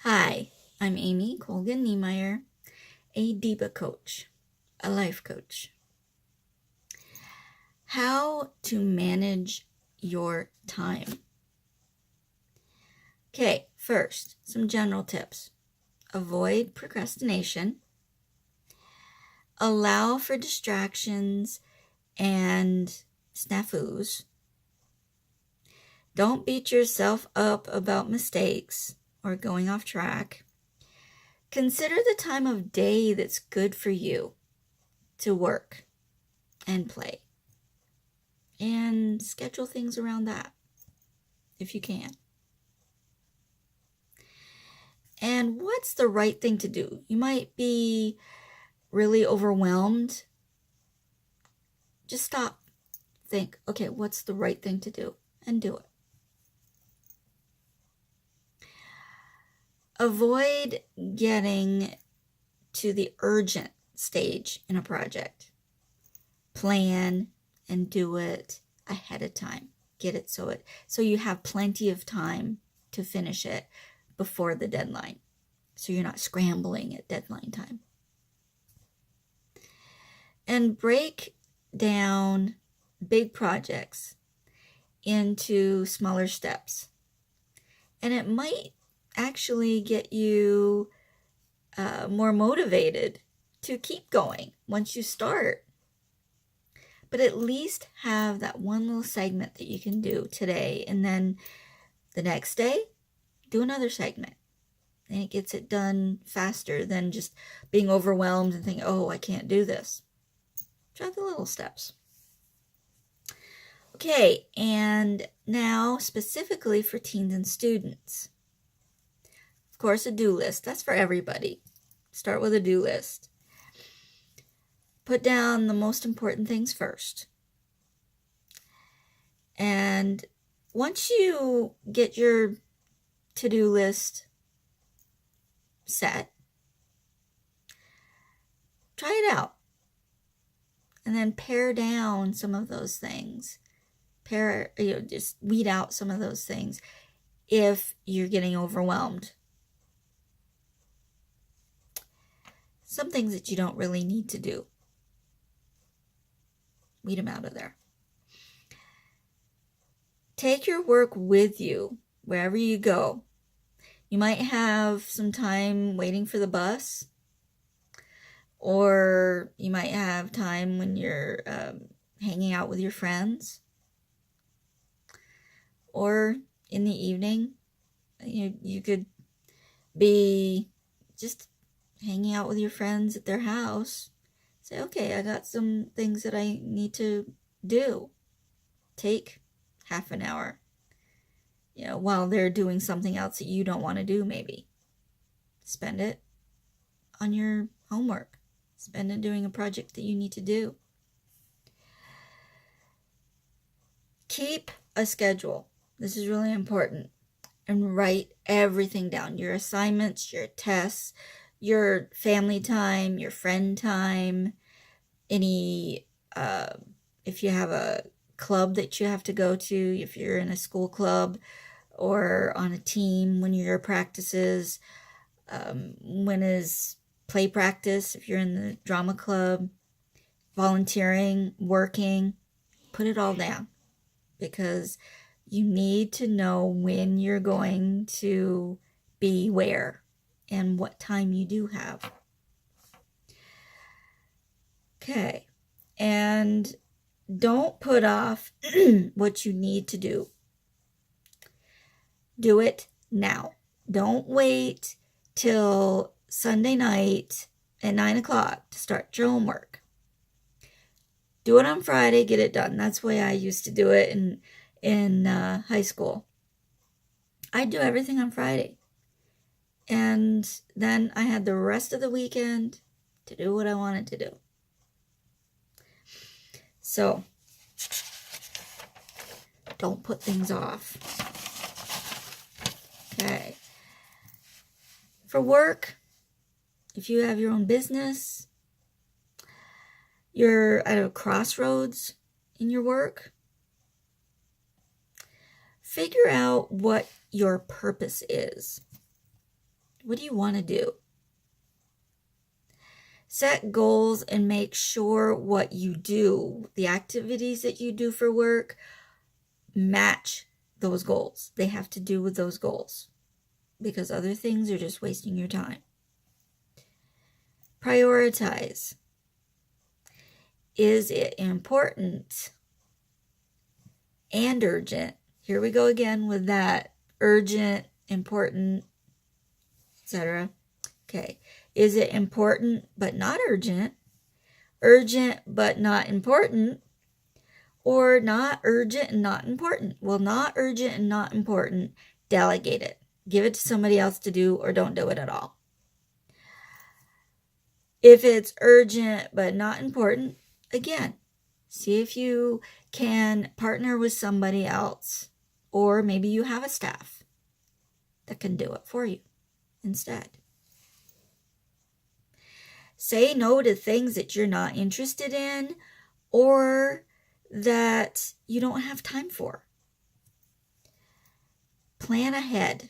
Hi, I'm Amy Colgan-Niemeyer, a diva coach, a life coach. How to manage your time. Okay, first, some general tips. Avoid procrastination. Allow for distractions and snafus. Don't beat yourself up about mistakes or going off track. Consider the time of day that's good for you to work and play. And schedule things around that if you can. And what's the right thing to do? You might be really overwhelmed. Just stop. Think, okay, what's the right thing to do? And do it. Avoid getting to the urgent stage in a project. Plan and do it ahead of time. Get it so you have plenty of time to finish it before the deadline. So you're not scrambling at deadline time. And break down big projects into smaller steps. And it might actually get you more motivated to keep going once you start. But at least have that one little segment that you can do today, and then the next day, do another segment. And it gets it done faster than just being overwhelmed and thinking, oh, I can't do this. Try the little steps. Okay, and now specifically for teens and students. Of course, a do list. That's for everybody. Start with a do list. Put down the most important things first. And once you get your to-do list set, try it out. And then pare down some of those things. Just weed out some of those things if you're getting overwhelmed. Some things that you don't really need to do. Weed them out of there. Take your work with you wherever you go. You might have some time waiting for the bus, or you might have time when you're hanging out with your friends, or in the evening. You could be just hanging out with your friends at their house. Say, okay, I got some things that I need to do. Take half an hour, while they're doing something else that you don't want to do, maybe. Spend it on your homework. Spend it doing a project that you need to do. Keep a schedule. This is really important. And write everything down. Your assignments, your tests, your family time, your friend time, if you have a club that you have to go to, if you're in a school club or on a team, when your practices, when is play practice, if you're in the drama club, volunteering, working, put it all down, because you need to know when you're going to be where and what time you do have. Okay, and don't put off what you need to do. Do it now. Don't wait till Sunday night at 9 o'clock to start your homework. Do it on Friday, get it done. That's the way I used to do it in high school. I'd do everything on Friday. And then I had the rest of the weekend to do what I wanted to do. So, don't put things off. Okay. For work, if you have your own business, you're at a crossroads in your work, figure out what your purpose is. What do you want to do? Set goals and make sure what you do, the activities that you do for work, match those goals. They have to do with those goals, because other things are just wasting your time. Prioritize. Is it important and urgent? Here we go again with that. Urgent, important, etc. Okay. Is it important but not urgent? Urgent but not important? Or not urgent and not important? Well, not urgent and not important, delegate it. Give it to somebody else to do, or don't do it at all. If it's urgent but not important, again, see if you can partner with somebody else, or maybe you have a staff that can do it for you instead. Say no to things that you're not interested in or that you don't have time for. Plan ahead.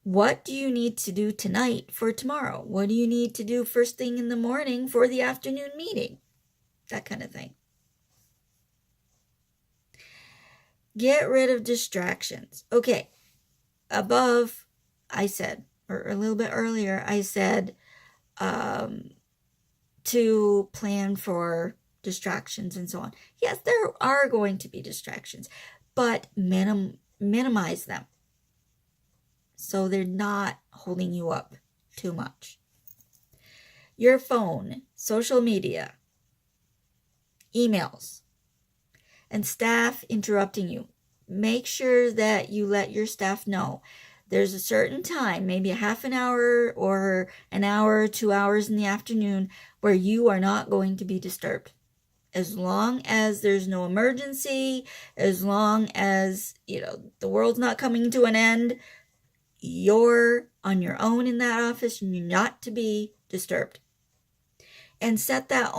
What do you need to do tonight for tomorrow? What do you need to do first thing in the morning for the afternoon meeting? That kind of thing. Get rid of distractions. Okay, above I said, or a little bit earlier, I said to plan for distractions and so on. Yes, there are going to be distractions, but minimize them so they're not holding you up too much. Your phone, social media, emails, and staff interrupting you. Make sure that you let your staff know there's a certain time, maybe a half an hour or an hour, 2 hours in the afternoon, where you are not going to be disturbed. As long as there's no emergency, as long as, the world's not coming to an end, you're on your own in that office and you're not to be disturbed. And set that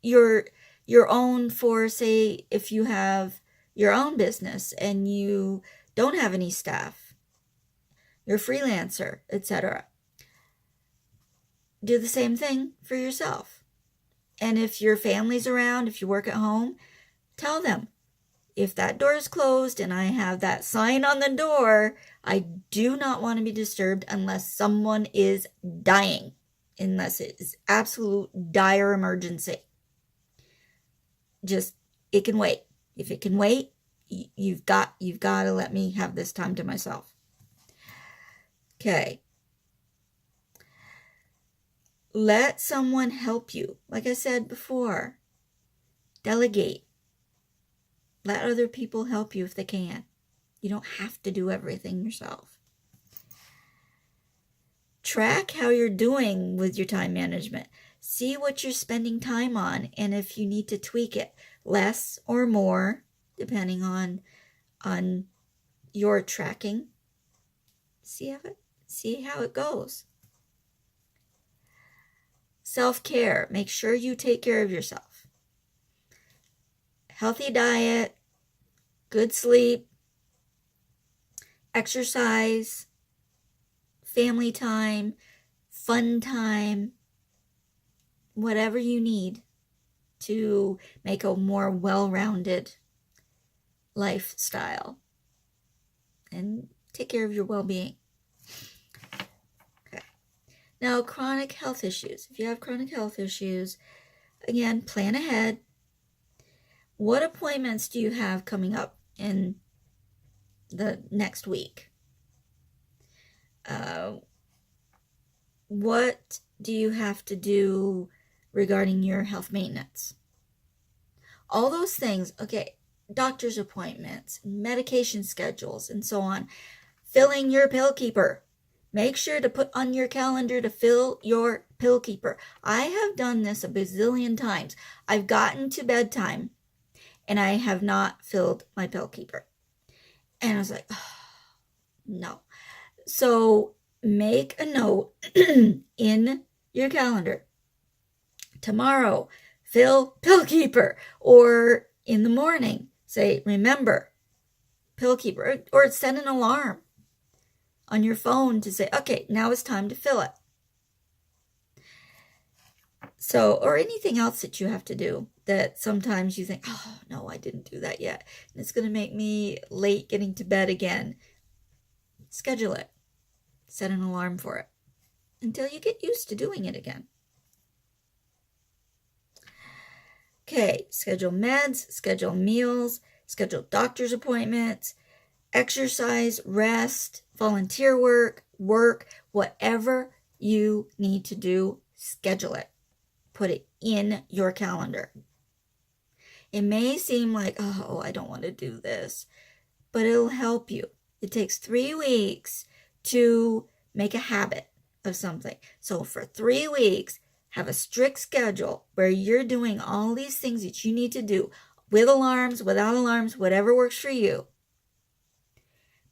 your own for, say, if you have your own business and you don't have any staff, you're a freelancer, etc. Do the same thing for yourself. And if your family's around, if you work at home, tell them, if that door is closed and I have that sign on the door, I do not want to be disturbed unless someone is dying, unless it is absolute dire emergency. It can wait. If it can wait, you've got to let me have this time to myself. Okay. Let someone help you. Like I said before, delegate. Let other people help you if they can. You don't have to do everything yourself. Track how you're doing with your time management. See what you're spending time on and if you need to tweak it, less or more, depending on your tracking. See how it goes. Self-care. Make sure you take care of yourself. Healthy diet, good sleep, exercise, family time, fun time, whatever you need to make a more well-rounded lifestyle and take care of your well-being. Okay. Now, chronic health issues. If you have chronic health issues, again, plan ahead. What appointments do you have coming up in the next week? What do you have to do regarding your health maintenance? All those things, okay, doctor's appointments, medication schedules, and so on. Filling your pill keeper. Make sure to put on your calendar to fill your pill keeper. I have done this a bazillion times. I've gotten to bedtime and I have not filled my pill keeper. And I was like, oh, no. So make a note in your calendar. Tomorrow, fill pill keeper. Or in the morning, say, remember, pill keeper. Or set an alarm on your phone to say, okay, now it's time to fill it. So, or anything else that you have to do that sometimes you think, oh, no, I didn't do that yet. And it's going to make me late getting to bed again. Schedule it. Set an alarm for it until you get used to doing it again. Okay, schedule meds, schedule meals, schedule doctor's appointments, exercise, rest, volunteer work, whatever you need to do, schedule it. Put it in your calendar. It may seem like, oh, I don't want to do this, but it'll help you. It takes 3 weeks to make a habit of something. So for 3 weeks, have a strict schedule where you're doing all these things that you need to do with alarms, without alarms, whatever works for you.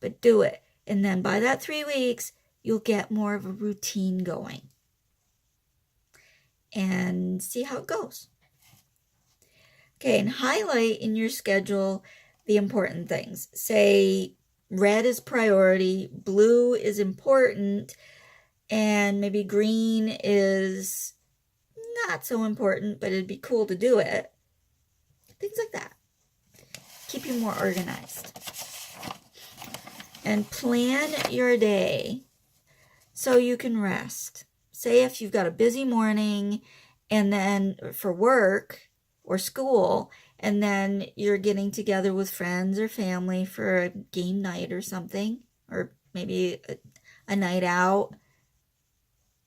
But do it. And then by that 3 weeks, you'll get more of a routine going. And see how it goes. Okay, and highlight in your schedule the important things. Say red is priority, blue is important, and maybe green is not so important, but it'd be cool to do it. Things like that. Keep you more organized. And plan your day so you can rest. Say if you've got a busy morning and then for work or school, and then you're getting together with friends or family for a game night or something, or maybe a night out,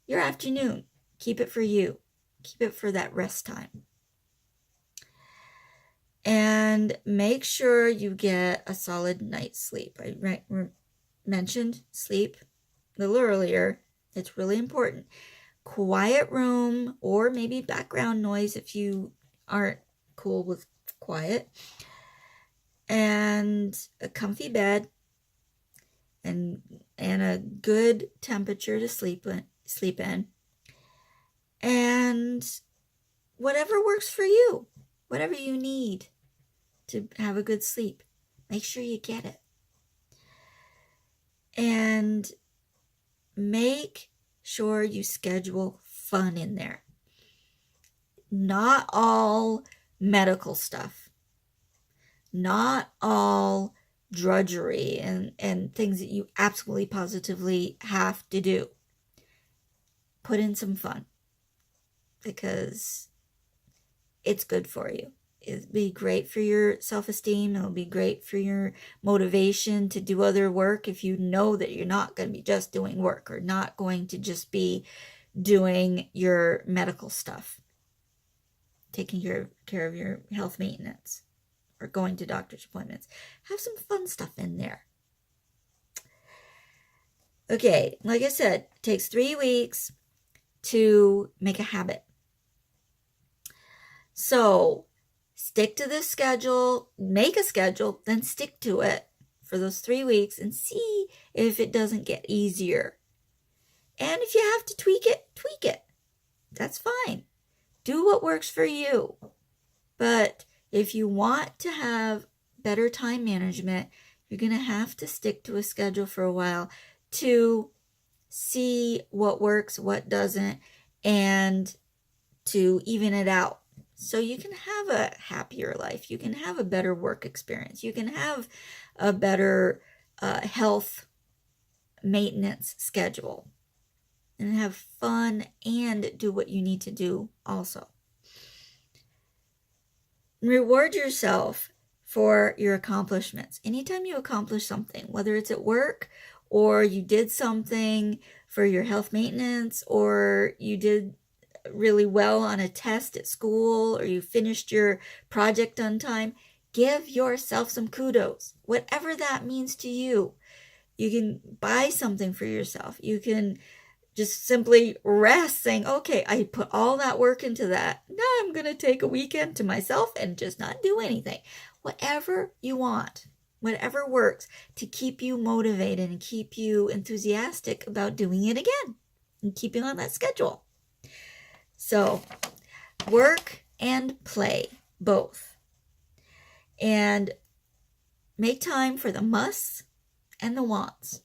your afternoon, keep it for you. Keep it for that rest time. And make sure you get a solid night's sleep. I mentioned sleep a little earlier. It's really important. Quiet room or maybe background noise if you aren't cool with quiet. And a comfy bed and a good temperature to sleep in. And whatever works for you, whatever you need to have a good sleep, make sure you get it. And make sure you schedule fun in there. Not all medical stuff. Not all drudgery and things that you absolutely positively have to do. Put in some fun because it's good for you. It'll be great for your self-esteem. It'll be great for your motivation to do other work if you know that you're not going to be just doing work or not going to just be doing your medical stuff, taking care of your health maintenance or going to doctor's appointments. Have some fun stuff in there. Okay, like I said, it takes 3 weeks to make a habit. So stick to this schedule, make a schedule, then stick to it for those 3 weeks and see if it doesn't get easier. And if you have to tweak it. That's fine. Do what works for you. But if you want to have better time management, you're going to have to stick to a schedule for a while to see what works, what doesn't, and to even it out. So you can have a happier life. You can have a better work experience. You can have a better health maintenance schedule and have fun and do what you need to do also. Reward yourself for your accomplishments. Anytime you accomplish something, whether it's at work or you did something for your health maintenance or you did really well on a test at school or you finished your project on time, give yourself some kudos, whatever that means to you. You can buy something for yourself. You can just simply rest saying, okay, I put all that work into that. Now I'm going to take a weekend to myself and just not do anything. Whatever you want, whatever works to keep you motivated and keep you enthusiastic about doing it again and keeping on that schedule. So work and play, both. And make time for the musts and the wants.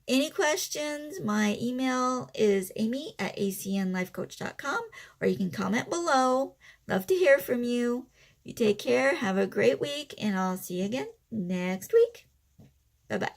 Any questions? My email is amy@acnlifecoach.com, or you can comment below. Love to hear from you. You take care. Have a great week, and I'll see you again next week. Bye-bye.